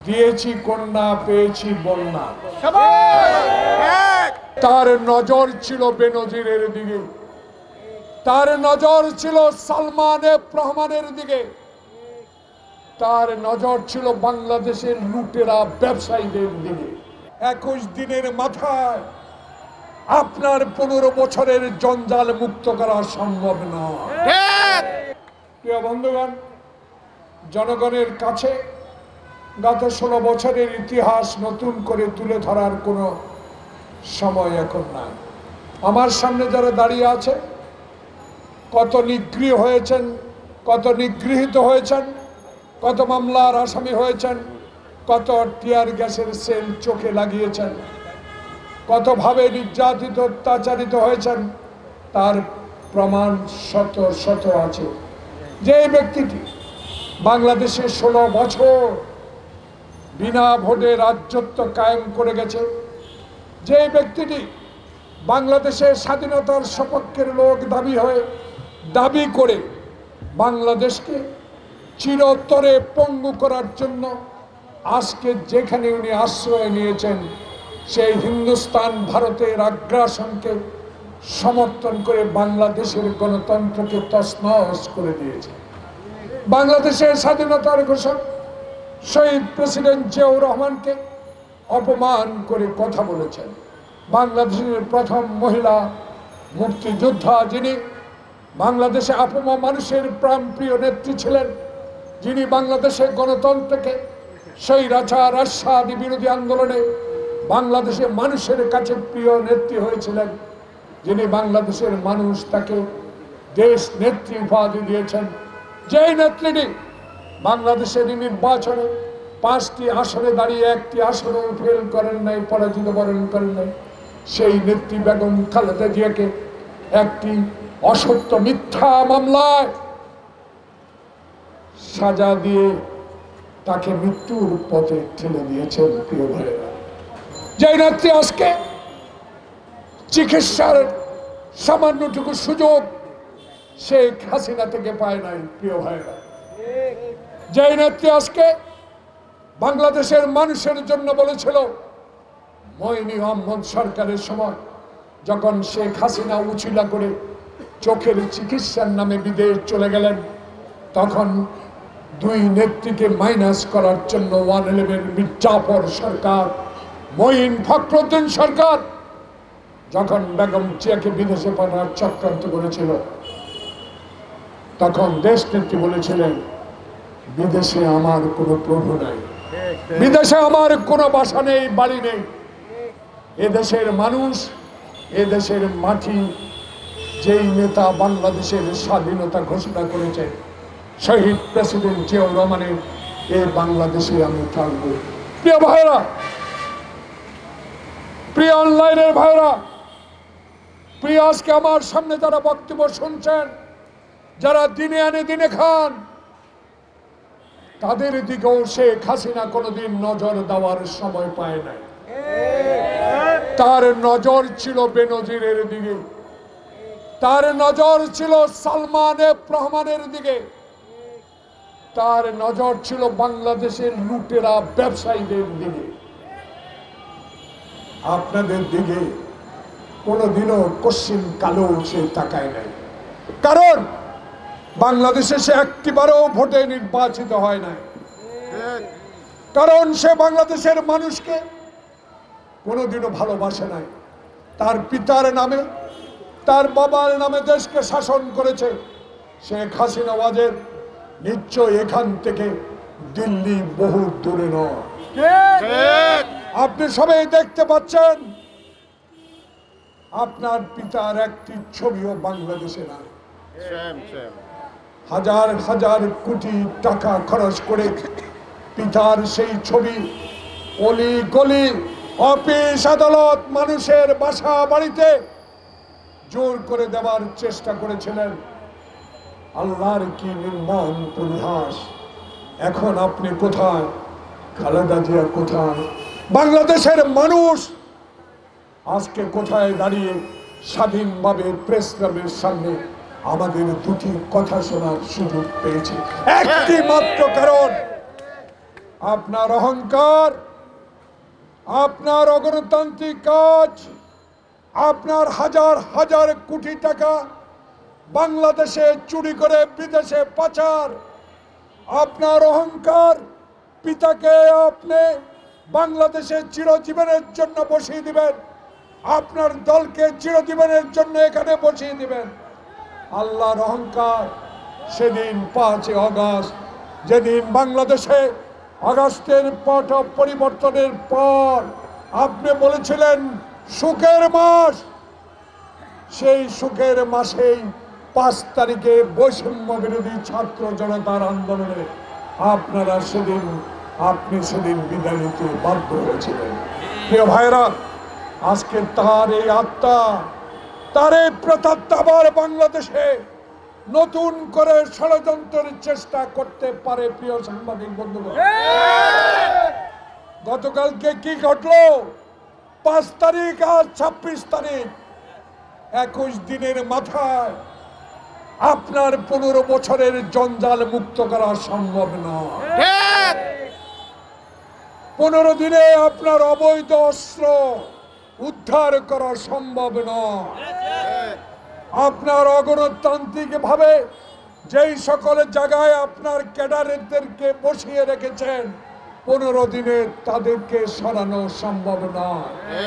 দিয়েছি কন্যা পেয়েছি বন্যা। তার নজর ছিল বেনজিরের দিকে, তার নজর ছিল সালমান রহমানের দিকে, তার নজর ছিল বাংলাদেশের লুটেরা ব্যবসায়ীদের দিকে। 21 দিনের মাথায় আপনার 15 বছরের জঞ্জাল মুক্ত করা সম্ভব নয়। প্রিয় বন্ধুগণ, জনগণের কাছে গত 16 বছরের ইতিহাস নতুন করে তুলে ধরার কোনো সময় এখন নাই। আমার সামনে যারা দাঁড়িয়ে আছে, কত নিগৃহ হয়েছেন, কত নিগৃহীত হয়েছেন, কত মামলার আসামি হয়েছেন, কত টিয়ার গ্যাসের সেল চোখে লাগিয়েছেন, কতভাবে নির্যাতিত অত্যাচারিত হয়েছেন, তার প্রমাণ শত শত আছে। যে ব্যক্তিটি বাংলাদেশে 16 বছর বিনা ভোটে রাজত্ব কায়েম করে গেছে, যে ব্যক্তিটি বাংলাদেশের স্বাধীনতার সপক্ষের লোক দাবি করে বাংলাদেশকে চিরতরে পঙ্গু করার জন্য আজকে যেখানে উনি আশ্রয় নিয়েছেন, সেই হিন্দুস্তান ভারতের আগ্রাসনকে সমর্থন করে বাংলাদেশের গণতন্ত্রকে তছনছ করে দিয়েছে। বাংলাদেশের স্বাধীনতার ঘোষক শহীদ প্রেসিডেন্ট জিয়াউর রহমানকে অপমান করে কথা বলেছেন। বাংলাদেশের প্রথম মহিলা মুক্তিযোদ্ধা, যিনি বাংলাদেশে আপন মানুষের প্রাণপ্রিয় নেত্রী ছিলেন, যিনি বাংলাদেশের গণতন্ত্রকে স্বৈরাচার রাষ্ট্রবাদী বিরোধী আন্দোলনে বাংলাদেশের মানুষের কাছে প্রিয় নেত্রী হয়েছিলেন, যিনি বাংলাদেশের মানুষ তাকে দেশ নেত্রী উপাধি দিয়েছেন, যেই নেত্রীটি বাংলাদেশের নির্বাচনে 5টি আসনে দাঁড়িয়ে 1টি আসনও ফেল করেন নাই, পরাজিত বরণ করেন নাই, সেই নেত্রী বেগম খালেদা জিয়াকে একটি অসত্য মিথ্যা মামলায় সাজা দিয়ে তাকে মৃত্যুর পথে ঠেলে দিয়েছেন। প্রিয় ভাইয়েরা, যে নেত্রী আজকে চিকিৎসার সামান্যটুকু সুযোগ শেখ হাসিনা থেকে পায় নাই। প্রিয় ভাইয়েরা, যে নেত্রী আজকে বাংলাদেশের মানুষের জন্য বলেছিল, মঈনী আহমদ সরকারের সময় যখন শেখ হাসিনা উছিলা করে চোখের চিকিৎসার নামে বিদেশ চলে গেলেন, তখন 2 নেত্রীকে মাইনাস করার জন্য 111 মির্জাফর সরকার, মঈন ফখরুদ্দিন সরকার যখন বেগম জিয়াকে বিদেশে পাঠানোর চক্রান্ত করেছিল, তখন দেশ নেত্রী বলেছিলেন, বিদেশে আমার কোনো প্রভু নাই, বিদেশে আমার কোনো বাসা নেই, বাড়ি নেই, এদেশের মানুষ, এদেশের মাটি, যেই নেতা বাংলাদেশের স্বাধীনতা ঘোষণা করেছে, শহীদ প্রেসিডেন্ট জিয়াউর রহমানের, এই বাংলাদেশে আমি থাকবো। প্রিয় ভাইরা, প্রিয় অনলাইনের ভাইরা, প্রিয় আজকে আমার সামনে যারা বক্তব্য শুনছেন, যারা দিনে আনে দিনে খান, তাদের দিকেও শেখ হাসিনা কোনোদিন নজর দেওয়ার সময় পায় নাই। তার নজর ছিল বেনজিরের দিকে, তার নজর ছিল সালমান রহমানের দিকে, তার নজর ছিল বাংলাদেশের লুটেরা ব্যবসায়ীদের দিকে। আপনাদের দিকে কোনোদিনও কশ্চিন কালো সে তাকায় নাই, কারণ বাংলাদেশে সে একটিবারও ভোটে নির্বাচিত হয় নাই, কারণ সে বাংলাদেশের মানুষকে কোনোদিনও ভালোবাসে নাই। তার পিতার নামে, তার বাবার নামে দেশকে শাসন করেছে। শেখ হাসিনা ওয়াজের নিশ্চয় এখান থেকে দিল্লি বহু দূরে নয়। আপনি সবাই দেখতে পাচ্ছেন, আপনার পিতার একটি ছবিও বাংলাদেশে নাই। হাজার হাজার কোটি টাকা খরচ করে পিতার সেই ছবি অলি গলি, অফিস আদালত, মানুষের বাসা বাড়িতে জোর করে দেওয়ার চেষ্টা করেছিলেন। আল্লাহর কি নির্মম পরিহাস! এখন আপনি কোথায়? খালেদা জিয়া কোথায়? বাংলাদেশের মানুষ আজকে কোথায় দাঁড়িয়ে স্বাধীনভাবে প্রেস ক্লাবের সামনে আমাদের 2টি কথা শোনার সুযোগ পেয়েছে? একটি মাত্র কারণ, আপনার অহংকার, আপনার অগণতান্ত্রিক কাজ, আপনার হাজার হাজার কোটি টাকা বাংলাদেশে চুরি করে বিদেশে পাচার, আপনার অহংকার, পিতাকে আপনি বাংলাদেশে চিরজীবনের জন্য বসিয়ে দিবেন, আপনার দলকে চিরজীবনের জন্য এখানে বসিয়ে দিবেন। আল্লাহর অহংকার সেদিন 5 আগস্ট, যেদিন বাংলাদেশে আগস্টের পট পরিবর্তনের পর আপনি বলেছিলেন সুখের মাস, সেই সুখের মাসেই 5 তারিখে বৈষম্য বিরোধী ছাত্র জনতার আন্দোলনে আপনি সেদিন বিদায় নিতে বাধ্য হয়েছিলেন। প্রিয় ভাইরা, আজকে তার এই আত্মা, তার এই প্রেতাত্মা আবার বাংলাদেশে নতুন করে ষড়যন্ত্রের চেষ্টা করতে পারে। প্রিয় সাংবাদিক বন্ধুগণ, গতকালকে কি ঘটলো? 5 তারিখ আর 26 তারিখ, 21 দিনের মাথায় আপনার 15 বছরের জঞ্জাল মুক্ত করা সম্ভব নয়। 15 দিনে আপনার অবৈধ অস্ত্র উদ্ধার করা সম্ভব নয়। আপনার অগণতান্ত্রিক ভাবে যেই সকল জায়গায় আপনার ক্যাডারদেরকে বসিয়ে রেখেছেন, 15 দিনে তাদেরকে সরানো সম্ভব নয়।